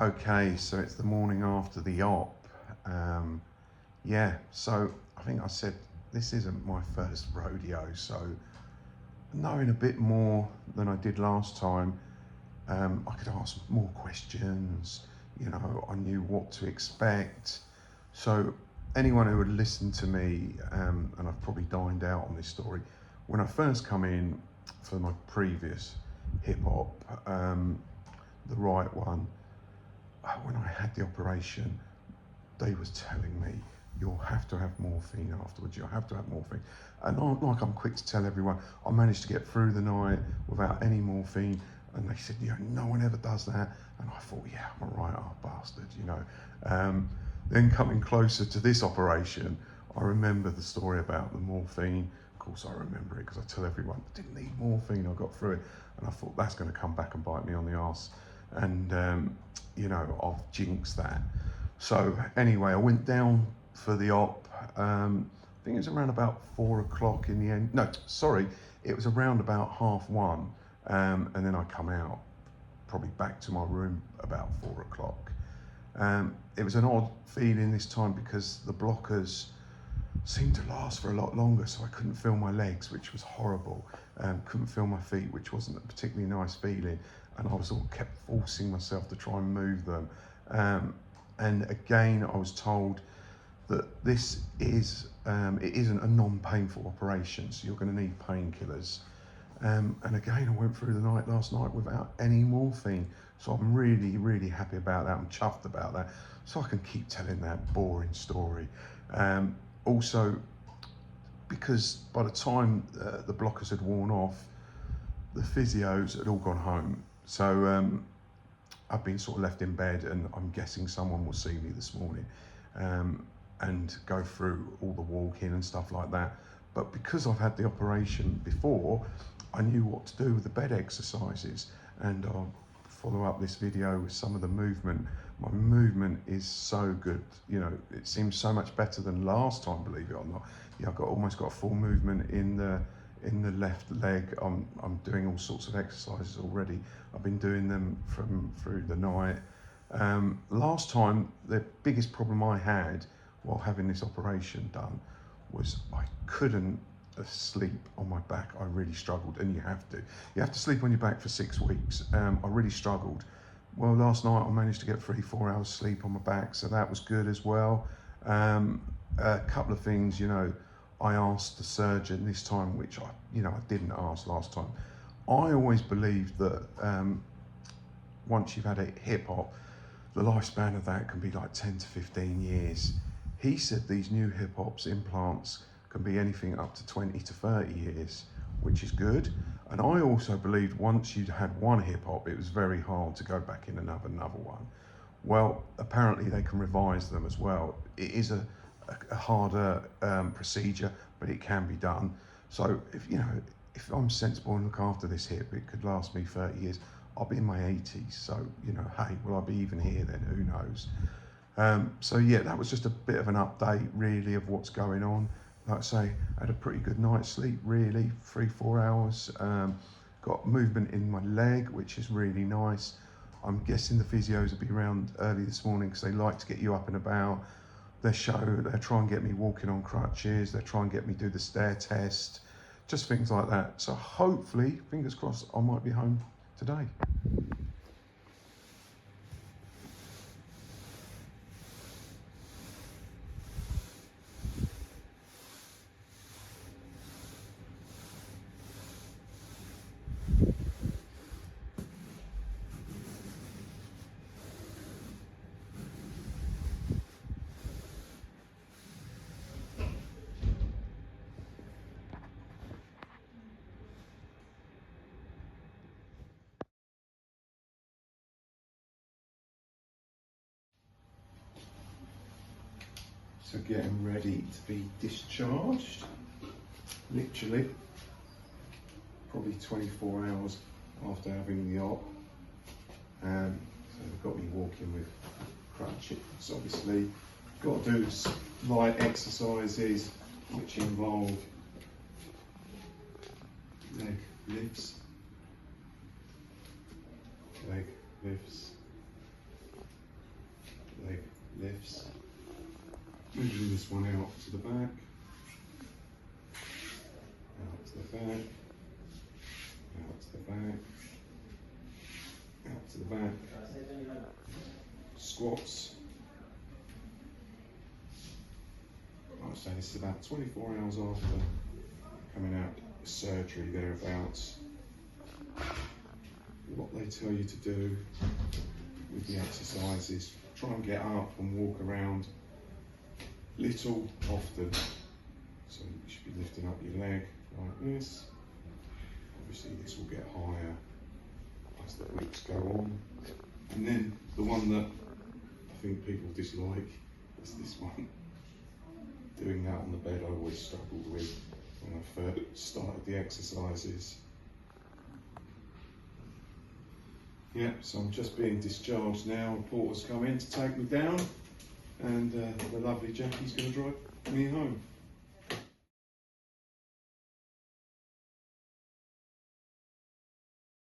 Okay, so it's the morning after the op. Yeah, so I think I said this isn't my first rodeo, so knowing a bit more than I did last time, I could ask more questions. I knew what to expect. So anyone who would listen to me, and I've probably dined out on this story, when I first come in for my previous hip hop, the right one, when I had the operation, they was telling me, you'll have to have morphine afterwards, you'll have to have morphine. And I'm quick to tell everyone, I managed to get through the night without any morphine. And they said, no one ever does that. And I thought, yeah, I'm a right old bastard. Then coming closer to this operation, I remember the story about the morphine. Of course I remember it because I tell everyone, I didn't need morphine, I got through it. And I thought, that's gonna come back and bite me on the arse. And I've jinxed that. So anyway, I went down for the op. I think it was around about 4 o'clock in the end. No, sorry, it was around about 1:30. And then I come out, probably back to my room about 4 o'clock. It was an odd feeling this time because the blockers seemed to last for a lot longer, so I couldn't feel my legs, which was horrible. Couldn't feel my feet, which wasn't a particularly nice feeling. And I was kept forcing myself to try and move them. And again, I was told that this is, it isn't a non-painful operation, so you're going to need painkillers. And again, I went through the night last night without any morphine. So I'm really, really happy about that. I'm chuffed about that. So I can keep telling that boring story. Also, because by the time the blockers had worn off, the physios had all gone home. So I've been sort of left in bed, and I'm guessing someone will see me this morning and go through all the walking and stuff like that. But because I've had the operation before, I knew what to do with the bed exercises, and I'll follow up this video with some of the movement. My movement is so good, it seems so much better than last time, believe it or not. Yeah, I've almost got a full movement in the left leg. I'm doing all sorts of exercises already. I've been doing them through the night. Last time, the biggest problem I had while having this operation done was I couldn't sleep on my back. I really struggled, and you have to sleep on your back for 6 weeks. I really struggled. Well, last night I managed to get 3-4 hours sleep on my back, so that was good as well. A couple of things, I asked the surgeon this time, which I didn't ask last time. I always believed that once you've had a hip hop, the lifespan of that can be like 10 to 15 years. He said these new hip hops implants can be anything up to 20 to 30 years, which is good. And I also believed once you'd had one hip hop, it was very hard to go back in another one. Well, apparently they can revise them as well. It is a harder procedure, but it can be done. So if I'm sensible and look after this hip, it could last me 30 years. I'll be in my 80s, so hey, will I be even here then? Who knows? So yeah, that was just a bit of an update really of what's going on. Like I say, I had a pretty good night's sleep, really, 3-4 hours. Got movement in my leg, which is really nice. I'm guessing the physios will be around early this morning because they like to get you up and about. They'll try and get me walking on crutches. They'll try and get me do the stair test, just things like that. So hopefully, fingers crossed, I might be home today. So getting ready to be discharged, literally, probably 24 hours after having the op. So they've got me walking with crutches, obviously. Got to do light exercises, which involve leg lifts, bring this one out to the back, out to the back, out to the back, out to the back, squats. Like I say, this is about 24 hours after coming out of surgery, thereabouts. What they tell you to do with the exercises, try and get up and walk around little, often. So you should be lifting up your leg like this. Obviously this will get higher as the weeks go on. And then the one that I think people dislike is this one. Doing that on the bed I always struggled with when I first started the exercises. Yeah, so I'm just being discharged now. A porter's come in to take me down, and the lovely Jackie's going to drive me home.